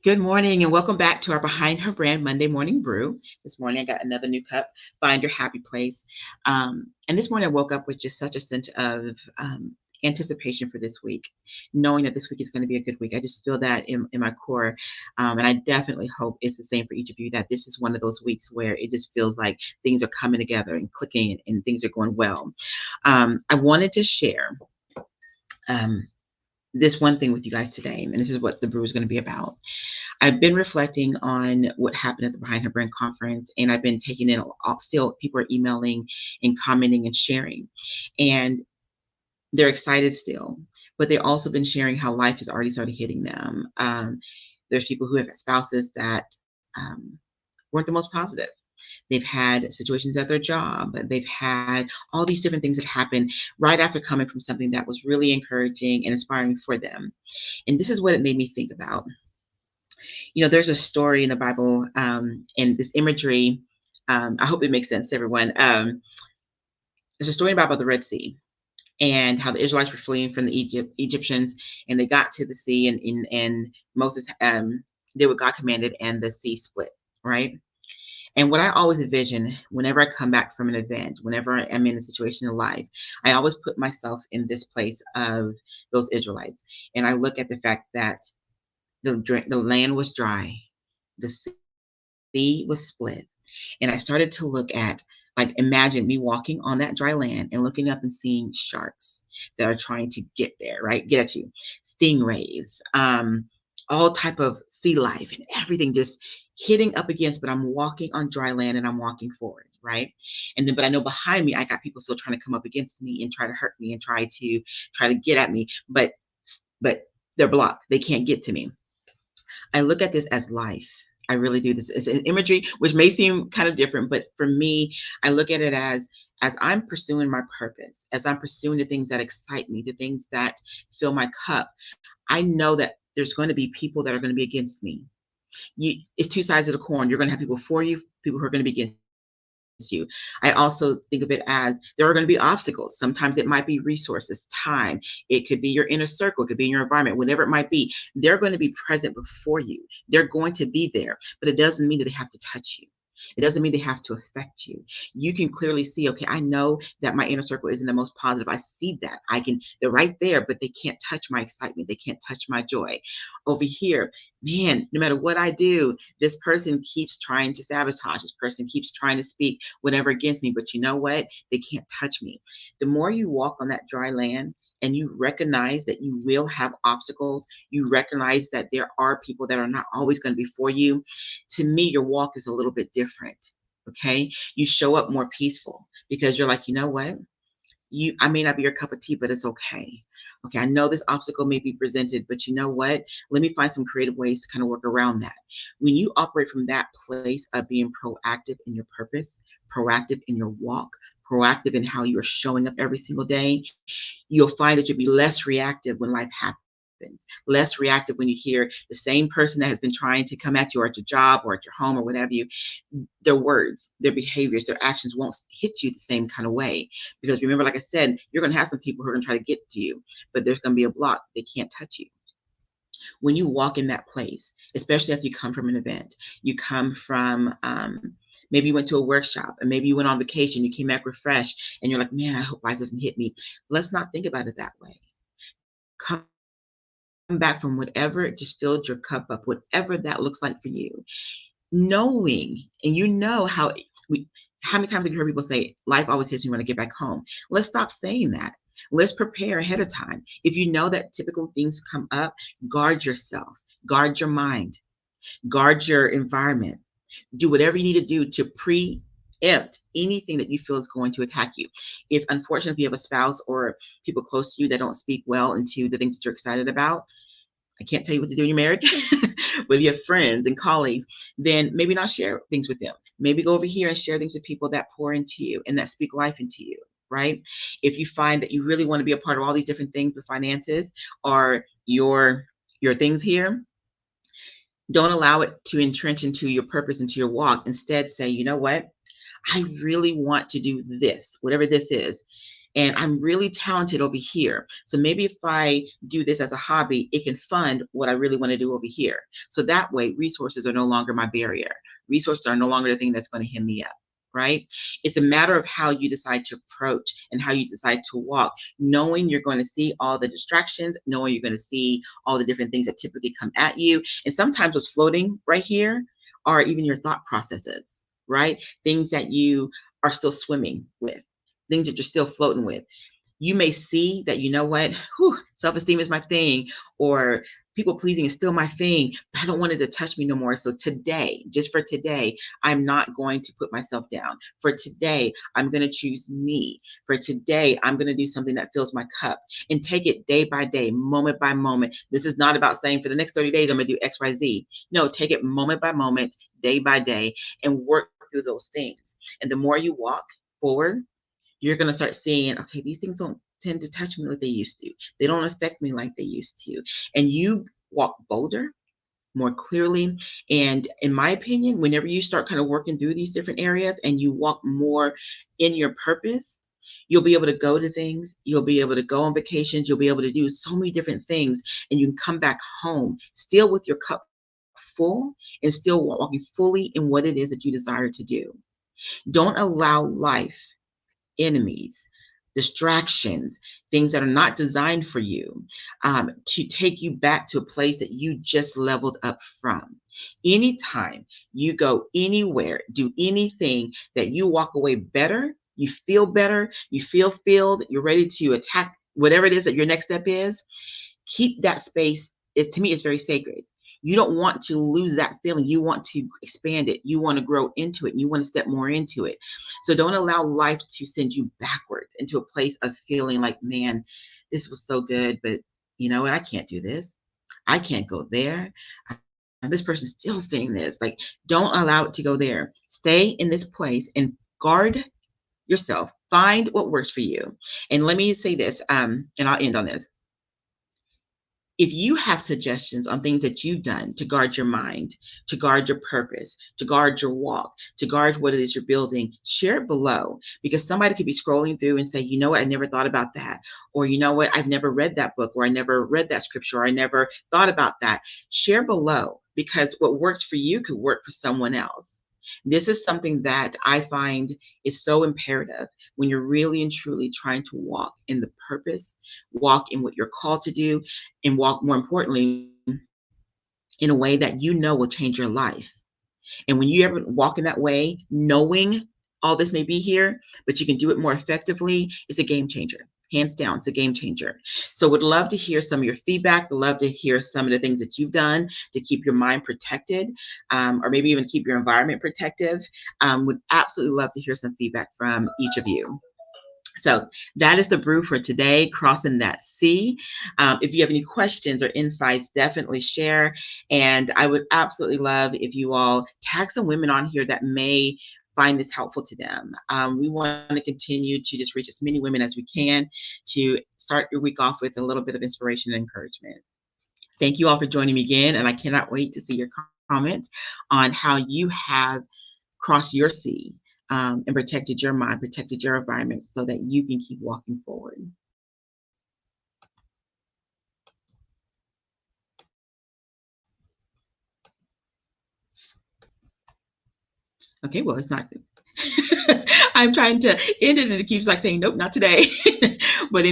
Good morning and welcome back to our Behind Her Brand Monday Morning Brew. This morning I got another new cup, Find Your Happy Place. And this morning I woke up with just such a sense of anticipation for this week, knowing that this week is going to be a good week. I just feel that in my core. And I definitely hope it's the same for each of you, that this is one of those weeks where it just feels like things are coming together and clicking and things are going well. I wanted to share this one thing with you guys today, and this is what the brew is going to be about. I've been reflecting on what happened at the Behind Her Brand conference, and I've been taking in still people are emailing and commenting and sharing, and they're excited still, but they've also been sharing how life has already started hitting them. There's people who have spouses that weren't the most positive. They've had situations at their job. They've had all these different things that happen right after coming from something that was really encouraging and inspiring for them. And this is what it made me think about. There's a story in the Bible, and this imagery, I hope it makes sense to everyone. There's a story about the Red Sea and how the Israelites were fleeing from the Egyptians, and they got to the sea, and Moses did what God commanded, and the sea split, right? And what I always envision whenever I come back from an event, whenever I'm in a situation in life, I always put myself in this place of those Israelites. And I look at the fact that the land was dry, the sea was split. And I started to look at, like, imagine me walking on that dry land and looking up and seeing sharks that are trying to get there, right? Get at you. Stingrays, all type of sea life and everything just hitting up against, but I'm walking on dry land and I'm walking forward, right? And then, but I know behind me, I got people still trying to come up against me and try to hurt me and try to get at me, but they're blocked. They can't get to me. I look at this as life. I really do. This is an imagery which may seem kind of different, but for me, I look at it as I'm pursuing my purpose, as I'm pursuing the things that excite me, the things that fill my cup. I know that there's going to be people that are going to be against me. It's two sides of the coin. You're going to have people for you, people who are going to be against you. I also think of it as there are going to be obstacles. Sometimes it might be resources, time. It could be your inner circle. It could be in your environment, whatever it might be. They're going to be present before you. They're going to be there, but it doesn't mean that they have to touch you. It doesn't mean they have to affect you. You can clearly see, okay, I know that my inner circle isn't the most positive. I see that. They're right there, but they can't touch my excitement. They can't touch my joy. Over here, man, no matter what I do, this person keeps trying to sabotage. This person keeps trying to speak whatever against me. But you know what? They can't touch me. The more you walk on that dry land, and you recognize that you will have obstacles, you recognize that there are people that are not always going to be for you, to me, your walk is a little bit different. Okay. You show up more peaceful because you're like, you know what? I may not be your cup of tea, but it's okay. Okay. I know this obstacle may be presented, but you know what? Let me find some creative ways to kind of work around that. When you operate from that place of being proactive in your purpose, proactive in your walk, proactive in how you're showing up every single day, you'll find that you'll be less reactive when life happens, less reactive when you hear the same person that has been trying to come at you or at your job or at your home or whatever you, their words, their behaviors, their actions won't hit you the same kind of way. Because remember, like I said, you're going to have some people who are going to try to get to you, but there's going to be a block. They can't touch you. When you walk in that place, especially if you come from an event, you come from, maybe you went to a workshop and maybe you went on vacation, you came back refreshed and you're like, man, I hope life doesn't hit me. Let's not think about it that way. Come back from whatever just filled your cup up, whatever that looks like for you, knowing, and how many times have you heard people say, life always hits me when I get back home? Let's stop saying that. Let's prepare ahead of time. If you know that typical things come up, guard yourself, guard your mind, guard your environment. Do whatever you need to do to preempt anything that you feel is going to attack you. If unfortunately you have a spouse or people close to you that don't speak well into the things that you're excited about, I can't tell you what to do in your marriage, but if you have friends and colleagues, then maybe not share things with them. Maybe go over here and share things with people that pour into you and that speak life into you, right? If you find that you really want to be a part of all these different things with finances or your things here, don't allow it to entrench into your purpose, into your walk. Instead, say, you know what? I really want to do this, whatever this is. and I'm really talented over here. So maybe if I do this as a hobby, it can fund what I really want to do over here. So that way, resources are no longer my barrier. Resources are no longer the thing that's going to hem me up, right? It's a matter of how you decide to approach and how you decide to walk, knowing you're going to see all the distractions, knowing you're going to see all the different things that typically come at you. And sometimes what's floating right here are even your thought processes, right? Things that you are still swimming with, things that you're still floating with. You may see that, you know what, self-esteem is my thing, or people pleasing is still my thing, but I don't want it to touch me no more. So today, just for today, I'm not going to put myself down. For today, I'm going to choose me. For today, I'm going to do something that fills my cup, and take it day by day, moment by moment. This is not about saying for the next 30 days, I'm going to do X, Y, Z. No, take it moment by moment, day by day, and work through those things. And the more you walk forward, you're going to start seeing, okay, these things don't tend to touch me like they used to. They don't affect me like they used to. And you walk bolder, more clearly. And in my opinion, whenever you start kind of working through these different areas and you walk more in your purpose, you'll be able to go to things, you'll be able to go on vacations, you'll be able to do so many different things, and you can come back home still with your cup full and still walking fully in what it is that you desire to do. Don't allow life, enemies, distractions, things that are not designed for you, to take you back to a place that you just leveled up from. Anytime you go anywhere, do anything that you walk away better, you feel filled, you're ready to attack whatever it is that your next step is, keep that space. To me, it's very sacred. You don't want to lose that feeling. You want to expand it. You want to grow into it. You want to step more into it. So don't allow life to send you backwards into a place of feeling like, man, this was so good, but you know what? I can't do this. I can't go there. This person's still saying this. Like, don't allow it to go there. Stay in this place and guard yourself. Find what works for you. And let me say this, and I'll end on this. If you have suggestions on things that you've done to guard your mind, to guard your purpose, to guard your walk, to guard what it is you're building, share it below, because somebody could be scrolling through and say, you know what, I never thought about that. Or, you know what, I've never read that book, or I never read that scripture, or I never thought about that. Share below, because what works for you could work for someone else. This is something that I find is so imperative when you're really and truly trying to walk in the purpose, walk in what you're called to do, and walk, more importantly, in a way that you know will change your life. And when you ever walk in that way, knowing all this may be here, but you can do it more effectively, it's a game changer. Hands down, it's a game changer. So would love to hear some of your feedback. Would love to hear some of the things that you've done to keep your mind protected, or maybe even keep your environment protective. Would absolutely love to hear some feedback from each of you. So that is the brew for today, crossing that sea. If you have any questions or insights, definitely share. And I would absolutely love if you all tag some women on here that may find this helpful to them. We want to continue to just reach as many women as we can to start your week off with a little bit of inspiration and encouragement. Thank you all for joining me again, and I cannot wait to see your comments on how you have crossed your sea, and protected your mind, protected your environment, so that you can keep walking forward. Okay, well, it's not. I'm trying to end it, and it keeps like saying, nope, not today. But anyway.